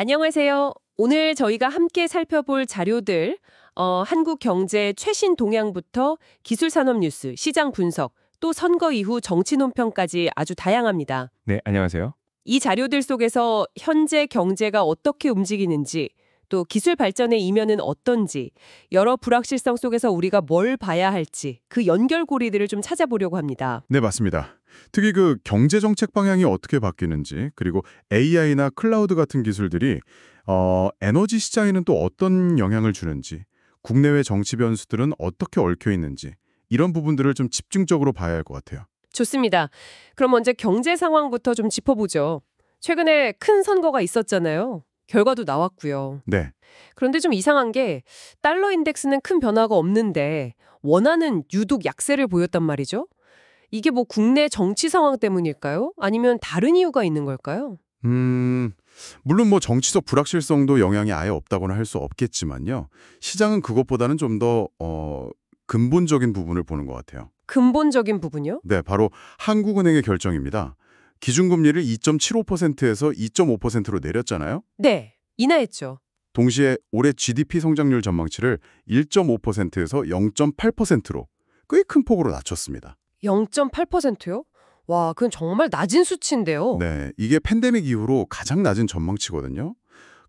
안녕하세요. 오늘 저희가 함께 살펴볼 자료들, 한국 경제 최신 동향부터 기술 산업 뉴스, 시장 분석, 또 선거 이후 정치 논평까지 아주 다양합니다. 네, 안녕하세요. 이 자료들 속에서 현재 경제가 어떻게 움직이는지, 또 기술 발전의 이면은 어떤지, 여러 불확실성 속에서 우리가 뭘 봐야 할지 그 연결고리들을 좀 찾아보려고 합니다. 네, 맞습니다. 특히 그 경제 정책 방향이 어떻게 바뀌는지, 그리고 AI나 클라우드 같은 기술들이 에너지 시장에는 또 어떤 영향을 주는지, 국내외 정치 변수들은 어떻게 얽혀 있는지, 이런 부분들을 좀 집중적으로 봐야 할 것 같아요. 좋습니다. 그럼 먼저 경제 상황부터 좀 짚어보죠. 최근에 큰 선거가 있었잖아요. 결과도 나왔고요. 네, 그런데 좀 이상한 게 달러 인덱스는 큰 변화가 없는데 원화는 유독 약세를 보였단 말이죠. 이게 뭐 국내 정치 상황 때문일까요? 아니면 다른 이유가 있는 걸까요? 물론 뭐 정치적 불확실성도 영향이 아예 없다고는 할 수 없겠지만요. 시장은 그것보다는 좀 더 근본적인 부분을 보는 것 같아요. 근본적인 부분요? 네, 바로 한국은행의 결정입니다. 기준금리를 2.75%에서 2.5%로 내렸잖아요. 네, 인하했죠. 동시에 올해 GDP 성장률 전망치를 1.5%에서 0.8%로 꽤 큰 폭으로 낮췄습니다. 0.8%요? 와, 그건 정말 낮은 수치인데요. 네, 이게 팬데믹 이후로 가장 낮은 전망치거든요.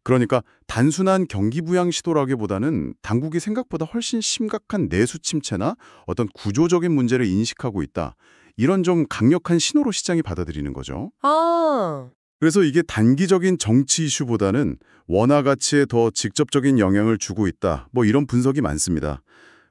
그러니까 단순한 경기 부양 시도라기보다는 당국이 생각보다 훨씬 심각한 내수 침체나 어떤 구조적인 문제를 인식하고 있다. 이런 좀 강력한 신호로 시장이 받아들이는 거죠. 아, 그래서 이게 단기적인 정치 이슈보다는 원화 가치에 더 직접적인 영향을 주고 있다. 뭐 이런 분석이 많습니다.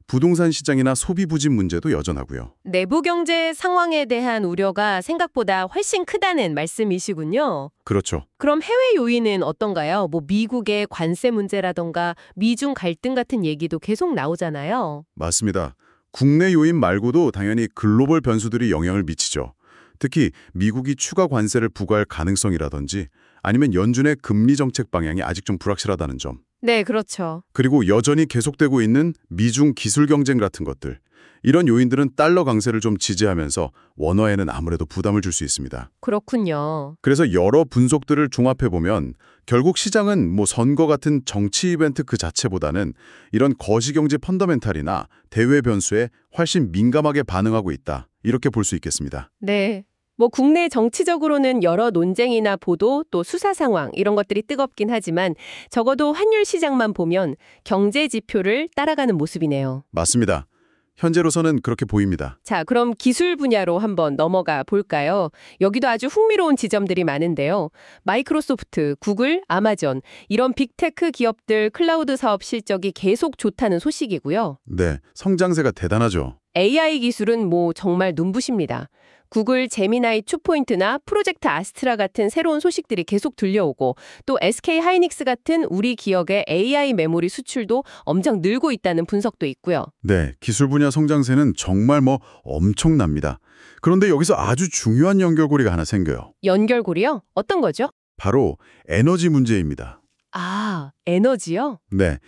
부동산 시장이나 소비 부진 문제도 여전하고요. 내부 경제 상황에 대한 우려가 생각보다 훨씬 크다는 말씀이시군요. 그렇죠. 그럼 해외 요인은 어떤가요? 뭐 미국의 관세 문제라던가 미중 갈등 같은 얘기도 계속 나오잖아요. 맞습니다. 국내 요인 말고도 당연히 글로벌 변수들이 영향을 미치죠. 특히 미국이 추가 관세를 부과할 가능성이라든지 아니면 연준의 금리 정책 방향이 아직 좀 불확실하다는 점. 네, 그렇죠. 그리고 여전히 계속되고 있는 미중 기술 경쟁 같은 것들. 이런 요인들은 달러 강세를 좀 지지하면서 원화에는 아무래도 부담을 줄 수 있습니다. 그렇군요. 그래서 여러 분석들을 종합해보면 결국 시장은 뭐 선거 같은 정치 이벤트 그 자체보다는 이런 거시경제 펀더멘탈이나 대외 변수에 훨씬 민감하게 반응하고 있다. 이렇게 볼 수 있겠습니다. 네. 뭐 국내 정치적으로는 여러 논쟁이나 보도 또 수사 상황 이런 것들이 뜨겁긴 하지만 적어도 환율 시장만 보면 경제 지표를 따라가는 모습이네요. 맞습니다. 현재로서는 그렇게 보입니다. 자, 그럼 기술 분야로 한번 넘어가 볼까요? 여기도 아주 흥미로운 지점들이 많은데요. 마이크로소프트, 구글, 아마존 이런 빅테크 기업들 클라우드 사업 실적이 계속 좋다는 소식이고요. 네, 성장세가 대단하죠. AI 기술은 뭐 정말 눈부십니다. 구글 제미나이 2포인트나 프로젝트 아스트라 같은 새로운 소식들이 계속 들려오고 또 SK 하이닉스 같은 우리 기업의 AI 메모리 수출도 엄청 늘고 있다는 분석도 있고요. 네, 기술 분야 성장세는 정말 뭐 엄청납니다. 그런데 여기서 아주 중요한 연결고리가 하나 생겨요. 연결고리요? 어떤 거죠? 바로 에너지 문제입니다. 아, 에너지요? 네,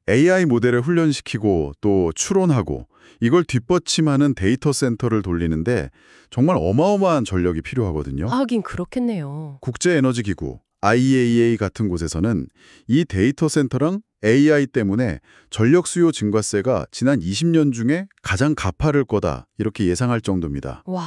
AI 모델을 훈련시키고 또 추론하고 이걸 뒷받침하는 데이터 센터를 돌리는데 정말 어마어마한 전력이 필요하거든요. 하긴 그렇겠네요. 국제에너지기구 IAEA 같은 곳에서는 이 데이터 센터랑 AI 때문에 전력 수요 증가세가 지난 20년 중에 가장 가파를 거다 이렇게 예상할 정도입니다. 와,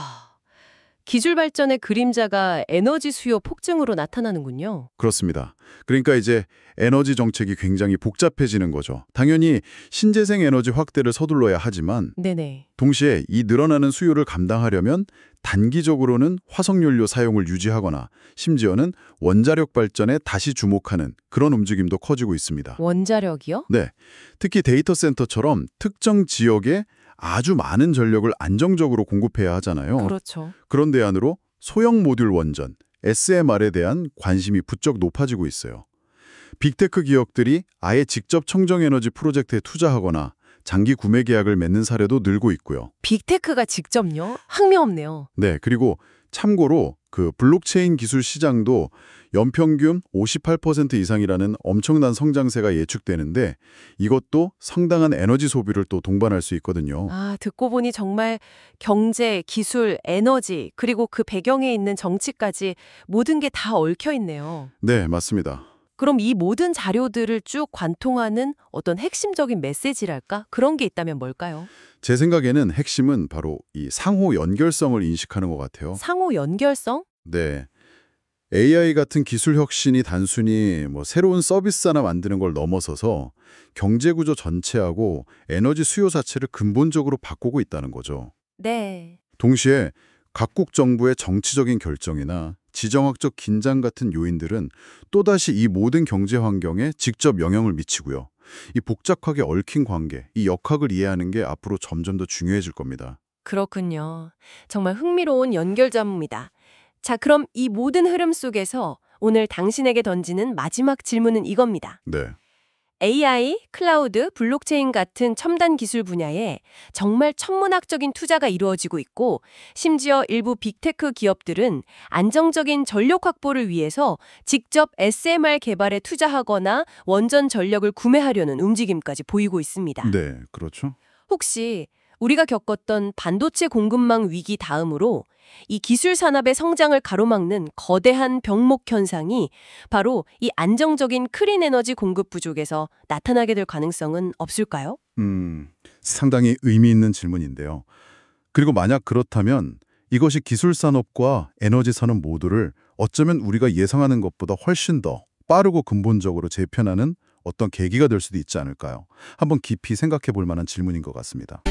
기술 발전의 그림자가 에너지 수요 폭증으로 나타나는군요. 그렇습니다. 그러니까 이제 에너지 정책이 굉장히 복잡해지는 거죠. 당연히 신재생 에너지 확대를 서둘러야 하지만 네네. 동시에 이 늘어나는 수요를 감당하려면 단기적으로는 화석연료 사용을 유지하거나 심지어는 원자력 발전에 다시 주목하는 그런 움직임도 커지고 있습니다. 원자력이요? 네, 특히 데이터 센터처럼 특정 지역에 아주 많은 전력을 안정적으로 공급해야 하잖아요. 그렇죠. 그런데 안으로 소형 모듈 원전, SMR에 대한 관심이 부쩍 높아지고 있어요. 빅테크 기업들이 아예 직접 청정에너지 프로젝트에 투자하거나 장기 구매 계약을 맺는 사례도 늘고 있고요. 빅테크가 직접요? 흥미롭네요. 네, 그리고 참고로 그 블록체인 기술 시장도 연평균 58% 이상이라는 엄청난 성장세가 예측되는데 이것도 상당한 에너지 소비를 또 동반할 수 있거든요. 아, 듣고 보니 정말 경제, 기술, 에너지, 그리고 그 배경에 있는 정치까지 모든 게 다 얽혀 있네요. 네, 맞습니다. 그럼 이 모든 자료들을 쭉 관통하는 어떤 핵심적인 메시지랄까? 그런 게 있다면 뭘까요? 제 생각에는 핵심은 바로 이 상호 연결성을 인식하는 것 같아요. 상호 연결성? 네. AI 같은 기술 혁신이 단순히 새로운 서비스 하나 만드는 걸 넘어서서 경제 구조 전체하고 에너지 수요 자체를 근본적으로 바꾸고 있다는 거죠. 네. 동시에 각국 정부의 정치적인 결정이나 지정학적 긴장 같은 요인들은 또다시 이 모든 경제 환경에 직접 영향을 미치고요. 이 복잡하게 얽힌 관계, 이 역학을 이해하는 게 앞으로 점점 더 중요해질 겁니다. 그렇군요. 정말 흥미로운 연결점입니다. 자, 그럼 이 모든 흐름 속에서 오늘 당신에게 던지는 마지막 질문은 이겁니다. 네. AI, 클라우드, 블록체인 같은 첨단 기술 분야에 정말 천문학적인 투자가 이루어지고 있고, 심지어 일부 빅테크 기업들은 안정적인 전력 확보를 위해서 직접 SMR 개발에 투자하거나 원전 전력을 구매하려는 움직임까지 보이고 있습니다. 네, 그렇죠. 혹시 우리가 겪었던 반도체 공급망 위기 다음으로 이 기술 산업의 성장을 가로막는 거대한 병목 현상이 바로 이 안정적인 클린 에너지 공급 부족에서 나타나게 될 가능성은 없을까요? 상당히 의미 있는 질문인데요. 그리고 만약 그렇다면 이것이 기술 산업과 에너지 산업 모두를 어쩌면 우리가 예상하는 것보다 훨씬 더 빠르고 근본적으로 재편하는 어떤 계기가 될 수도 있지 않을까요? 한번 깊이 생각해 볼 만한 질문인 것 같습니다.